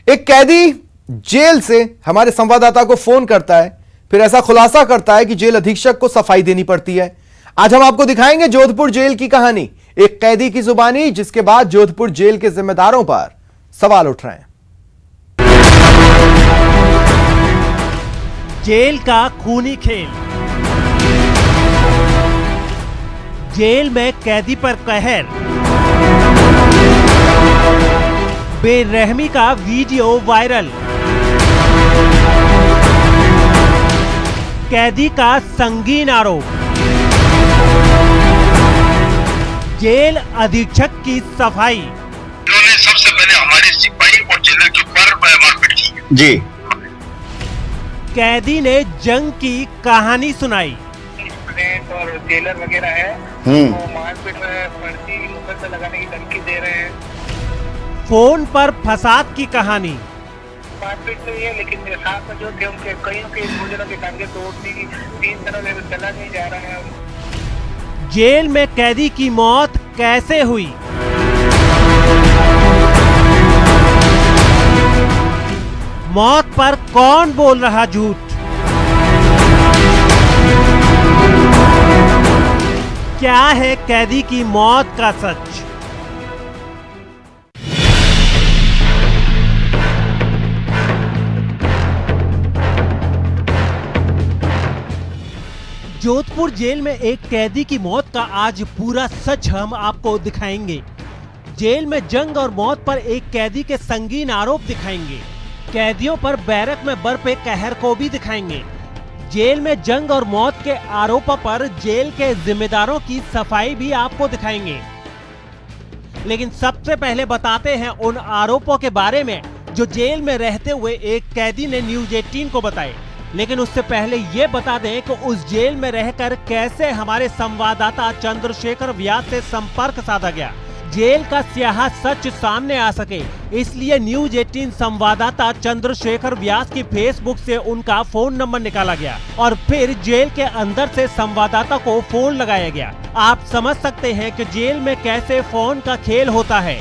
एक कैदी जेल से हमारे संवाददाता को फोन करता है, फिर ऐसा खुलासा करता है कि जेल अधीक्षक को सफाई देनी पड़ती है। आज हम आपको दिखाएंगे जोधपुर जेल की कहानी, एक कैदी की जुबानी, जिसके बाद जोधपुर जेल के जिम्मेदारों पर सवाल उठ रहे हैं। जेल का खूनी खेल, जेल में कैदी पर कहर, बेरहमी का वीडियो वायरल, कैदी का संगीन आरोप, जेल अधीक्षक की सफाई। इन्होंने सबसे पहले हमारे सिपाही और जेलर के ऊपर मारपीट की जी। कैदी ने जंग की कहानी सुनाई। और जेलर वगैरह है वो मारपीट में फर्जी मुकदमा लगाने की धमकी दे रहे हैं। फोन पर फसाद की कहानी। मारपीट तो ये, लेकिन मेरे साथ में जो थे उनके कईयों के भोजनों के टांगे तोड़ दी, 3 तरह से चला नहीं जा रहा है। जेल में कैदी की मौत कैसे हुई? मौत पर कौन बोल रहा झूठ? क्या है कैदी की मौत का सच? जोधपुर जेल में एक कैदी की मौत का आज पूरा सच हम आपको दिखाएंगे। जेल में जंग और मौत पर एक कैदी के संगीन आरोप दिखाएंगे। कैदियों पर बैरक में बरपे कहर को भी दिखाएंगे। जेल में जंग और मौत के आरोपों पर जेल के जिम्मेदारों की सफाई भी आपको दिखाएंगे। लेकिन सबसे पहले बताते हैं उन आरोपों के बारे में जो जेल में रहते हुए एक कैदी ने न्यूज 18 को बताए। लेकिन उससे पहले ये बता दें कि उस जेल में रहकर कैसे हमारे संवाददाता चंद्रशेखर व्यास से संपर्क साधा गया। जेल का स्याह सच सामने आ सके, इसलिए न्यूज 18 संवाददाता चंद्रशेखर व्यास की फेसबुक से उनका फोन नंबर निकाला गया और फिर जेल के अंदर से संवाददाता को फोन लगाया गया। आप समझ सकते हैं कि जेल में कैसे फोन का खेल होता है।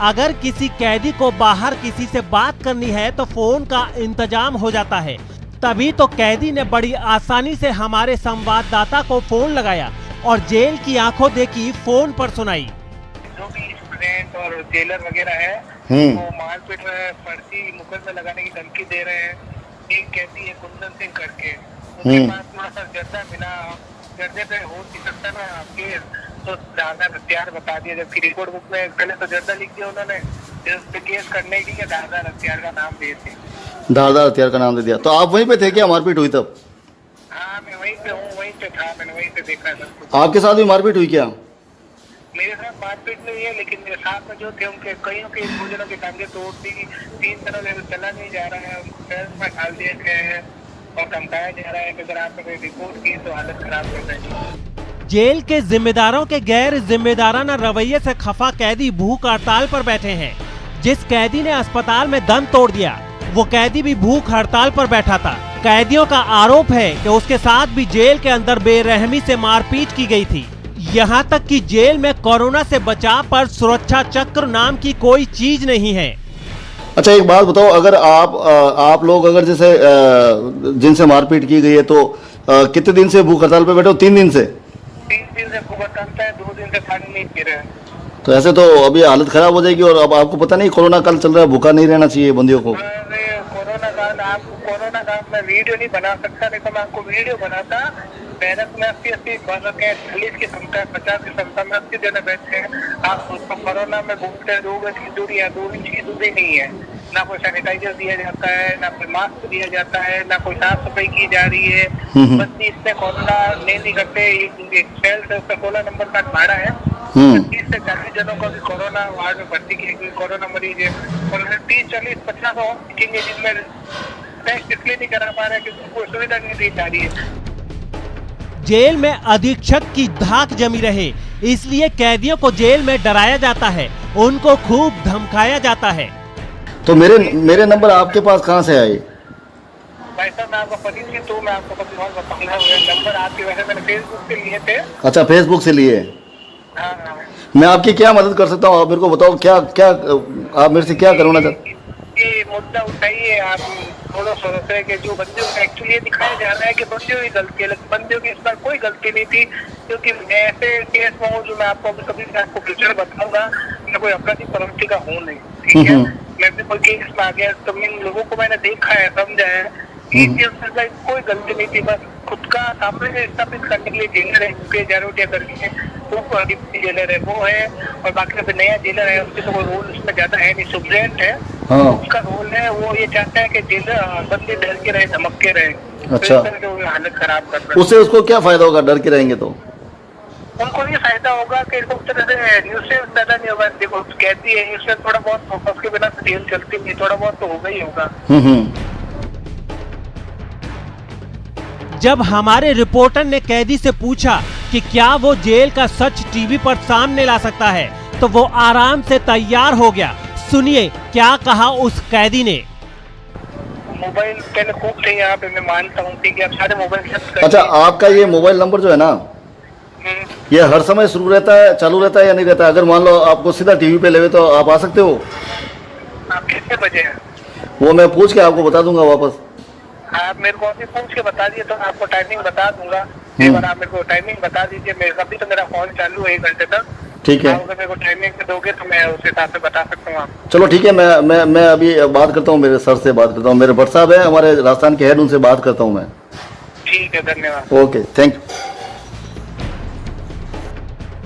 अगर किसी कैदी को बाहर किसी से बात करनी है तो फोन का इंतजाम हो जाता है। तभी तो कैदी ने बड़ी आसानी से हमारे संवाददाता को फोन लगाया और जेल की आंखों देखी फोन पर सुनाई। जो भी स्टूडेंट और जेलर वगैरह है वो मारपीट में फर्जी मुकदमा लगाने की धमकी दे रहे हैं। एक कैदी है कुंदन सिंह करके, उसके पास थोड़ा सा जर्दा मिला, जर्दे पे हो सकता ना केस, तो दादा हथियार बता दिया। जबकि रिपोर्ट बुक में पहले तो जर्दा लिख दिया उन्होंने, फिर उस पे केस करने के लिए दादा हथियार का नाम दे दिया। दादा हथियार का नाम दे दिया। तो आप वहीं पे थे क्या मारपीट हुई तब? हाँ मैं वहीं पे हूँ, वहीं पे था, मैंने वहीं पे देखा था। आपके साथ भी मारपीट हुई क्या? मेरे साथ मारपीट नहीं है, लेकिन मेरे साथ में जो थे उनके कईयों के भोजनों के टांगे तोड़ दी, 3 तरह से चला नहीं जा रहा है, पैर में डाल दिए गए हैं और धमकाया जा रहा है कि अगर आपने रिपोर्ट की तो हालत खराब कर देगी। जेल के जिम्मेदारों के गैर जिम्मेदाराना रवैये से खफा कैदी भूख हड़ताल पर बैठे हैं। जिस कैदी ने अस्पताल में दम तोड़ दिया वो कैदी भी भूख हड़ताल पर बैठा था। कैदियों का आरोप है कि उसके साथ भी जेल के अंदर बेरहमी से मारपीट की गई थी। यहाँ तक कि जेल में कोरोना से बचाव पर सुरक्षा चक्र नाम की कोई चीज नहीं है। अच्छा एक बात बताओ, अगर आप लोग अगर जैसे जिनसे मारपीट की गई है तो कितने दिन से भूख हड़ताल पे बैठे हो? 3 दिन से? 3 दिन से भूख हड़ताल है, 2 दिन से पानी नहीं पी रहे। तो ऐसे तो अभी हालत खराब हो जाएगी। और अब आपको पता नहीं कोरोना काल चल रहा है, भूखा नहीं रहना चाहिए बंदियों को। कोरोना काल, आपको कोरोना काल में वीडियो नहीं बना सकता, नहीं तो मैं आपको वीडियो बनाता। बैरक में 80-80 बालक है, 40 की क्षमता, 50 की क्षमता में 80 जने बैठे हैं। आप उसको कोरोना में घूमते 2 गज की दूरी है, 2 इंच की दूरी नहीं है। ना कोई सैनिटाइजर दिया जाता है, ना कोई मास्क दिया जाता है, ना कोई साफ सफाई की जा रही है। बस इसमें कोरोना नहीं करते। एक सेल से उसका 16 नंबर का भाड़ा है, 30 से 40 जनों को भी कोरोना वार्ड में भर्ती किया गया। कोरोना मरीज है और 30, 40, 50 और दिखेंगे जिनमें टेस्ट इसलिए नहीं करा पा रहे क्योंकि कोई सुविधा नहीं दी जा रही है। जेल में अधीक्षक की धाक जमी रहे इसलिए कैदियों को जेल में डराया जाता है, उनको खूब धमकाया जाता है। तो मेरे नंबर आपके पास कहाँ से आए? भाई साहब मैं आपको परिचित तो मैं आपको कुछ और बताऊंगा। नंबर आपके वैसे मैंने फेसबुक से लिए थे। अच्छा फेसबुक से लिए? हाँ। मैं आपकी क्या मदद कर सकता हूँ? आप मेरे को बताओ क्या क्या आप मेरे से क्या करवाना चाहते? ये मुद्दा उठाइए आप थोड़ा सोचते कि जो बंदियों का एक्चुअली ये दिखाया जा रहा है कि बंदियों की गलती है, लेकिन बंदियों की इस बार कोई गलती नहीं थी, क्योंकि मैं ऐसे केस में हूँ जो मैं आपको कभी आपको फ्यूचर बताऊंगा, मैं कोई अपराधी प्रवृत्ति का हूँ नहीं, ठीक है। मैं भी कोई केस में आ गया तो इन लोगों को मैंने देखा है, समझा है कि कोई गलती नहीं थी, बस खुद का सामने स्थापित करने के लिए जेलर है, क्योंकि जारोटिया करके वो डिप्टी जेलर है वो है, और बाकी अभी नया जेलर है उसके तो कोई रोल उसमें ज्यादा है नहीं, सुप्रेंट है। हाँ। उसका रोल है, वो ये चाहता है कि जेलर बंदे डर के रहे, धमक के रहे। अच्छा। तो हालत खराब कर रहा है। उससे उसको क्या फायदा होगा डर के रहेंगे तो? उनको ये फायदा होगा कि इनको तरह से न्यूज से पैदा नहीं होगा। देखो कहती है न्यूज में थोड़ा बहुत फोकस के बिना जेल चलती नहीं, थोड़ा बहुत तो होगा ही होगा। जब हमारे रिपोर्टर ने कैदी से पूछा कि क्या वो जेल का सच टीवी पर सामने ला सकता है, तो वो आराम से तैयार हो गया। सुनिए क्या कहा उस कैदी ने। मोबाइल पहले खूब थे यहाँ पे, मैं मानता हूँ, ठीक है, आप सारे मोबाइल। अच्छा, आपका ये मोबाइल नंबर जो है ना, ये हर समय शुरू रहता है, चालू रहता है या नहीं रहता है? अगर मान लो आपको सीधा टीवी पे लेवे तो आप आ सकते हो? आप कितने बजे हैं? वो मैं पूछ के आपको बता दूंगा वापस। आप मेरे को अभी पूछ के बता दिए तो आपको टाइमिंग बता दूंगा। एक बार आप मेरे को टाइमिंग बता दीजिए, अभी तो मेरा फोन चालू है 1 घंटे तक। ठीक है, अगर मेरे को टाइमिंग दोगे तो मैं उस हिसाब से बता सकता हूँ आपको। चलो ठीक है, मैं अभी बात करता हूँ, मेरे सर से बात करता हूँ, मेरे भट्ट साहब है हमारे राजस्थान के हेड, उनसे बात करता हूँ मैं। ठीक है, धन्यवाद। Okay, thank you.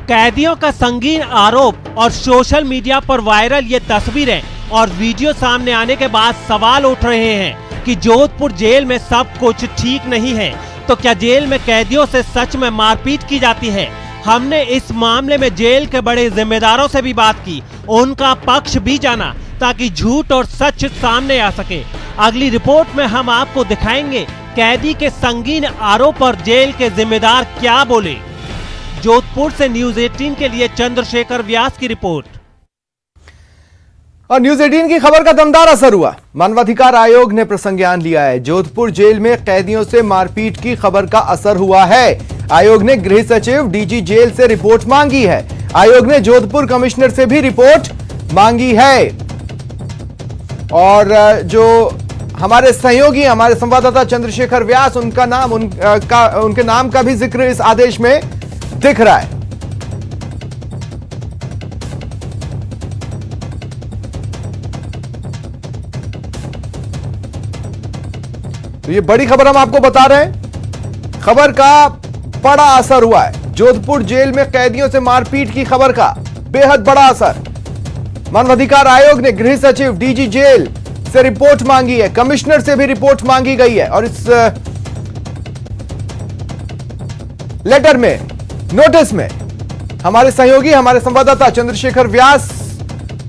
कैदियों का संगीन आरोप और सोशल मीडिया पर वायरल ये तस्वीरें और वीडियो सामने आने के बाद सवाल उठ रहे हैं कि जोधपुर जेल में सब कुछ ठीक नहीं है, तो क्या जेल में कैदियों से सच में मारपीट की जाती है? हमने इस मामले में जेल के बड़े जिम्मेदारों से भी बात की, उनका पक्ष भी जाना, ताकि झूठ और सच सामने आ सके। अगली रिपोर्ट में हम आपको दिखाएंगे कैदी के संगीन आरोप पर जेल के जिम्मेदार क्या बोले। जोधपुर से न्यूज 18 के लिए चंद्रशेखर व्यास की रिपोर्ट। और न्यूज 18 की खबर का दमदार असर हुआ। मानवाधिकार आयोग ने प्रसंज्ञान लिया है। जोधपुर जेल में कैदियों से मारपीट की खबर का असर हुआ है। आयोग ने गृह सचिव, डीजी जेल से रिपोर्ट मांगी है। आयोग ने जोधपुर कमिश्नर से भी रिपोर्ट मांगी है। और जो हमारे सहयोगी, हमारे संवाददाता चंद्रशेखर व्यास, उनके नाम का भी जिक्र इस आदेश में दिख रहा है। तो ये बड़ी खबर हम आपको बता रहे हैं। खबर का बड़ा असर हुआ है। जोधपुर जेल में कैदियों से मारपीट की खबर का बेहद बड़ा असर। मानवाधिकार आयोग ने गृह सचिव, डीजी जेल से रिपोर्ट मांगी है, कमिश्नर से भी रिपोर्ट मांगी गई है। और इस लेटर में, नोटिस में हमारे सहयोगी, हमारे संवाददाता चंद्रशेखर व्यास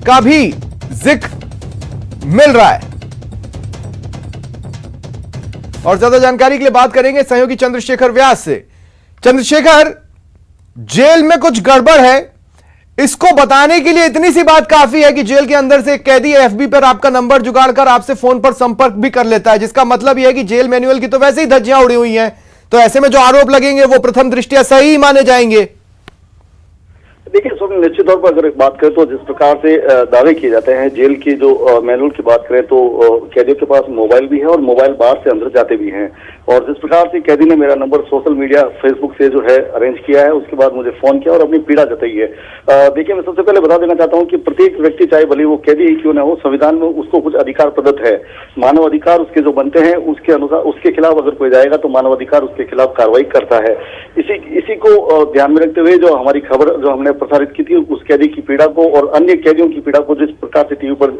का भी जिक्र मिल रहा है। और ज्यादा जानकारी के लिए बात करेंगे सहयोगी चंद्रशेखर व्यास से। चंद्रशेखर, जेल में कुछ गड़बड़ है, इसको बताने के लिए इतनी सी बात काफी है कि जेल के अंदर से एक कैदी एफबी पर आपका नंबर जुगाड़कर आपसे फोन पर संपर्क भी कर लेता है, जिसका मतलब यह है कि जेल मैनुअल की तो वैसे ही धज्जियां उड़ी हुई हैं। तो ऐसे में जो आरोप लगेंगे वो प्रथम दृष्टया सही माने जाएंगे। देखिए स्वप्न, निश्चित तौर पर अगर बात करें तो जिस प्रकार से दावे किए जाते हैं जेल की जो मैनुअल की बात करें तो कैदियों के पास मोबाइल भी है और मोबाइल बाहर से अंदर जाते भी हैं। और जिस प्रकार से कैदी ने मेरा नंबर सोशल मीडिया फेसबुक से जो है अरेंज किया है, उसके बाद मुझे फोन किया और अपनी पीड़ा जताई है। देखिए, मैं सबसे पहले बता देना चाहता हूँ कि प्रत्येक व्यक्ति, चाहे भले वो कैदी ही क्यों ना हो, संविधान में उसको कुछ अधिकार प्रदत्त है। मानव अधिकार उसके जो बनते हैं उसके अनुसार उसके खिलाफ अगर कोई जाएगा तो मानव अधिकार उसके खिलाफ कार्रवाई करता है। इसी को ध्यान में रखते हुए जो हमारी खबर जो हमने प्रसारित की थी, उस कैदी की पीड़ा को और अन्य कैदियों की पीड़ा को जिस प्रकार से टीवी पर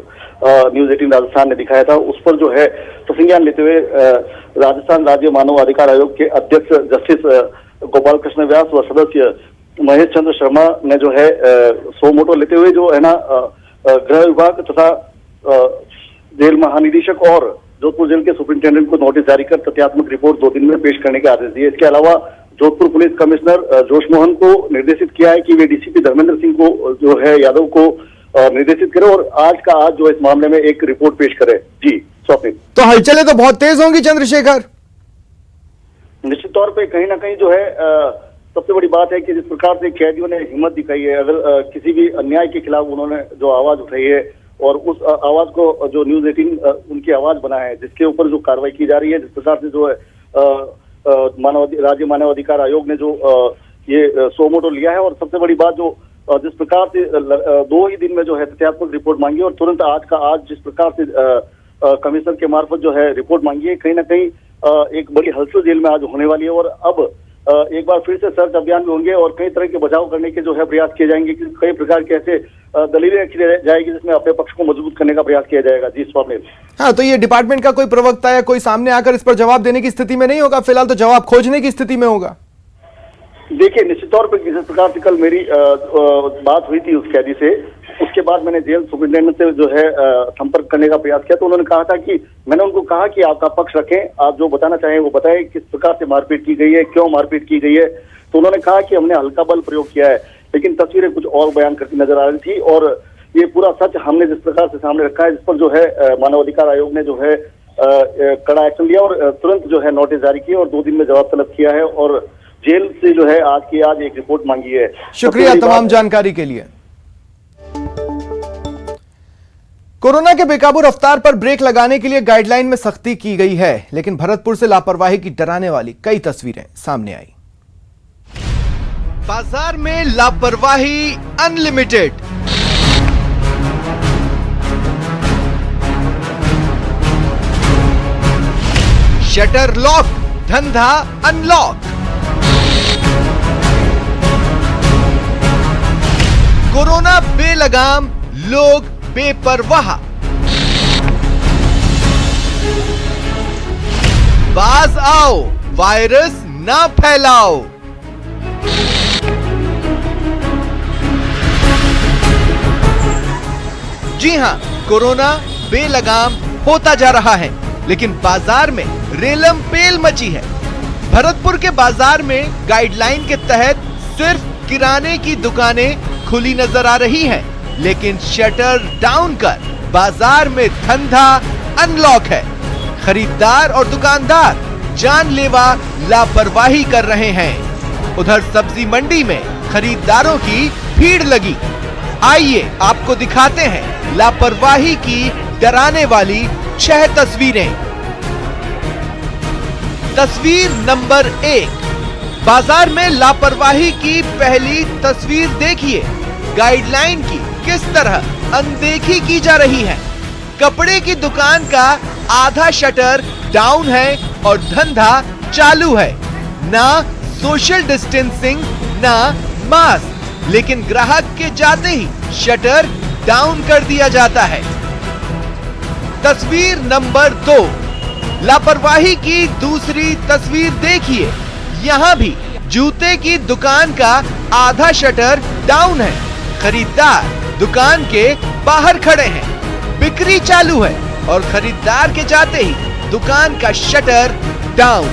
न्यूज 18 राजस्थान ने दिखाया था, उस पर जो है संज्ञान लेते हुए राजस्थान राज्य मानव अधिकार आयोग के अध्यक्ष जस्टिस गोपाल कृष्ण व्यास व सदस्य महेश चंद्र शर्मा ने जो है सो मोटो लेते हुए जो है ना गृह विभाग तथा जेल महानिदेशक और जोधपुर जेल के सुपरिंटेंडेंट को नोटिस जारी कर तथ्यात्मक रिपोर्ट 2 दिन में पेश करने के आदेश दिए। इसके अलावा जोधपुर पुलिस कमिश्नर जोश मोहन को निर्देशित किया है कि वे डीसीपी धर्मेंद्र सिंह को जो है यादव को निर्देशित करे और आज का आज जो इस मामले में एक रिपोर्ट पेश करे। जी स्वप्निल, तो हलचलें तो बहुत तेज होंगी चंद्रशेखर। निश्चित तौर पे कहीं ना कहीं जो है सबसे बड़ी बात है कि जिस प्रकार से कैदियों ने हिम्मत दिखाई है, अगर किसी भी अन्याय के खिलाफ उन्होंने जो आवाज उठाई है और उस आवाज को जो न्यूज 18 उनकी आवाज बना है, जिसके ऊपर जो कार्रवाई की जा रही है, जिस प्रकार से जो है राज्य मानवाधिकार आयोग ने जो ये सोमोटो लिया है। और सबसे बड़ी बात, जो जिस प्रकार से 2 ही दिन में जो है तथ्यात्मक रिपोर्ट मांगी और तुरंत आज जिस प्रकार से कमिश्नर के मार्फत जो है रिपोर्ट मांगी है, कहीं ना कहीं एक बड़ी हलचल जेल में आज होने वाली है। और अब एक बार फिर से सर्च अभियान में होंगे और कई तरह के बचाव करने के जो है प्रयास किए जाएंगे कि कई प्रकार के ऐसे दलीलें रखी जाएगी जिसमें अपने पक्ष को मजबूत करने का प्रयास किया जाएगा। जी स्वप्निल। हाँ, तो ये डिपार्टमेंट का कोई प्रवक्ता या कोई सामने आकर इस पर जवाब देने की स्थिति में नहीं होगा, फिलहाल तो जवाब खोजने की स्थिति में होगा। देखिए, निश्चित तौर पर जिस प्रकार से कल मेरी बात हुई थी उस कैदी से, उसके बाद मैंने जेल सुपरिटेंडेंट से जो है संपर्क करने का प्रयास किया, तो उन्होंने कहा था कि मैंने उनको कहा कि आपका पक्ष रखें, आप जो बताना चाहें वो बताएं, किस प्रकार से मारपीट की गई है, क्यों मारपीट की गई है। तो उन्होंने कहा कि हमने हल्का बल प्रयोग किया है, लेकिन तस्वीरें कुछ और बयान करती नजर आ रही थी। और ये पूरा सच हमने जिस प्रकार से सामने रखा है, जिस पर जो है मानवाधिकार आयोग ने जो है कड़ा एक्शन लिया और तुरंत जो है नोटिस जारी किया और 2 दिन में जवाब तलब किया है और जेल से जो है आज एक रिपोर्ट मांगी है। शुक्रिया तमाम जानकारी के लिए। कोरोना के बेकाबू रफ्तार पर ब्रेक लगाने के लिए गाइडलाइन में सख्ती की गई है, लेकिन भरतपुर से लापरवाही की डराने वाली कई तस्वीरें सामने आई। बाजार में लापरवाही अनलिमिटेड। शटर लॉक, धंधा अनलॉक। कोरोना बेलगाम, लोग बेपरवाह। बाज आओ, वायरस ना फैलाओ। जी हां, कोरोना बेलगाम होता जा रहा है, लेकिन बाजार में रेलम पेल मची है। भरतपुर के बाजार में गाइडलाइन के तहत सिर्फ किराने की दुकानें खुली नजर आ रही हैं, लेकिन शटर डाउन कर बाजार में धंधा अनलॉक है। खरीदार और दुकानदार जानलेवा लापरवाही कर रहे हैं। उधर सब्जी मंडी में खरीदारों की भीड़ लगी। आइए आपको दिखाते हैं लापरवाही की डराने वाली 6 तस्वीरें। तस्वीर नंबर 1, बाजार में लापरवाही की पहली तस्वीर देखिए। गाइडलाइन की किस तरह अनदेखी की जा रही है। कपड़े की दुकान का आधा शटर डाउन है और धंधा चालू है। ना सोशल डिस्टेंसिंग, ना मास्क, लेकिन ग्राहक के जाते ही शटर डाउन कर दिया जाता है। तस्वीर नंबर 2, लापरवाही की दूसरी तस्वीर देखिए। यहाँ भी जूते की दुकान का आधा शटर डाउन है। खरीदार दुकान के बाहर खड़े हैं, बिक्री चालू है और खरीदार के जाते ही दुकान का शटर डाउन।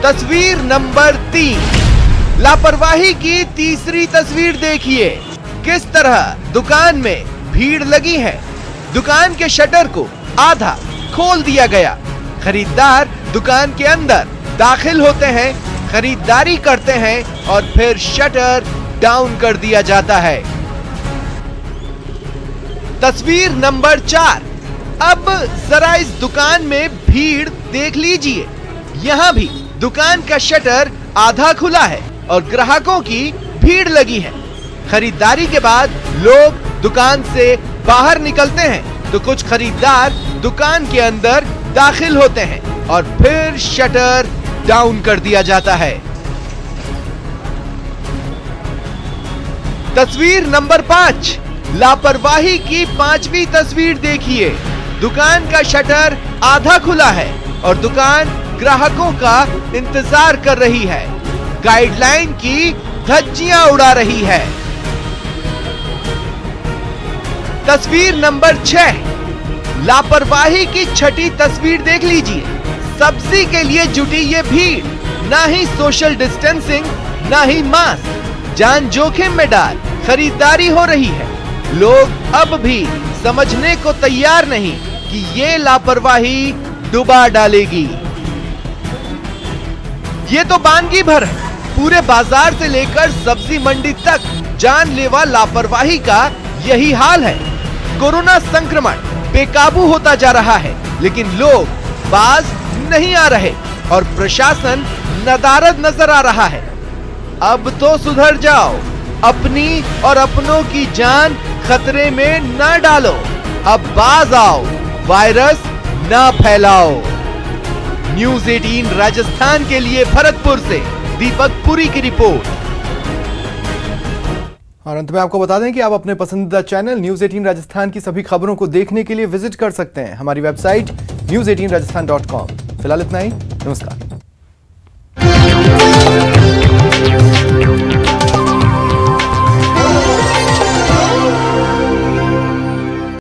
तस्वीर नंबर 3, लापरवाही की तीसरी तस्वीर देखिए। किस तरह दुकान में भीड़ लगी है। दुकान के शटर को आधा खोल दिया गया। खरीदार दुकान के अंदर दाखिल होते हैं, खरीदारी करते हैं और फिर शटर डाउन कर दिया जाता है। तस्वीर नंबर 4, अब जरा इस दुकान में भीड़ देख लीजिए। यहाँ भी दुकान का शटर आधा खुला है और ग्राहकों की भीड़ लगी है। खरीदारी के बाद लोग दुकान से बाहर निकलते हैं तो कुछ खरीदार दुकान के अंदर दाखिल होते हैं और फिर शटर डाउन कर दिया जाता है। तस्वीर नंबर 5, लापरवाही की 5वीं तस्वीर देखिए। दुकान का शटर आधा खुला है और दुकान ग्राहकों का इंतजार कर रही है। गाइडलाइन की धज्जियां उड़ा रही है। तस्वीर नंबर 6, लापरवाही की 6ठी तस्वीर देख लीजिए। सब्जी के लिए जुटी ये भीड़, ना ही सोशल डिस्टेंसिंग, ना ही मास्क, जान जोखिम में डाल खरीदारी हो रही है। लोग अब भी समझने को तैयार नहीं कि ये लापरवाही डुबा डालेगी। ये तो बानगी भर है। पूरे बाजार से लेकर सब्जी मंडी तक जानलेवा लापरवाही का यही हाल है। कोरोना संक्रमण बेकाबू होता जा रहा है, लेकिन लोग बाज नहीं आ रहे और प्रशासन नदारद नजर आ रहा है। अब तो सुधर जाओ, अपनी और अपनों की जान खतरे में न डालो। अब बाज आओ, वायरस न फैलाओ। न्यूज 18 राजस्थान के लिए भरतपुर से दीपक पुरी की रिपोर्ट। और अंत में आपको बता दें कि आप अपने पसंदीदा चैनल न्यूज 18 राजस्थान की सभी खबरों को देखने के लिए विजिट कर सकते हैं हमारी वेबसाइट news18rajasthan.com। फिलहाल इतना ही, नमस्कार।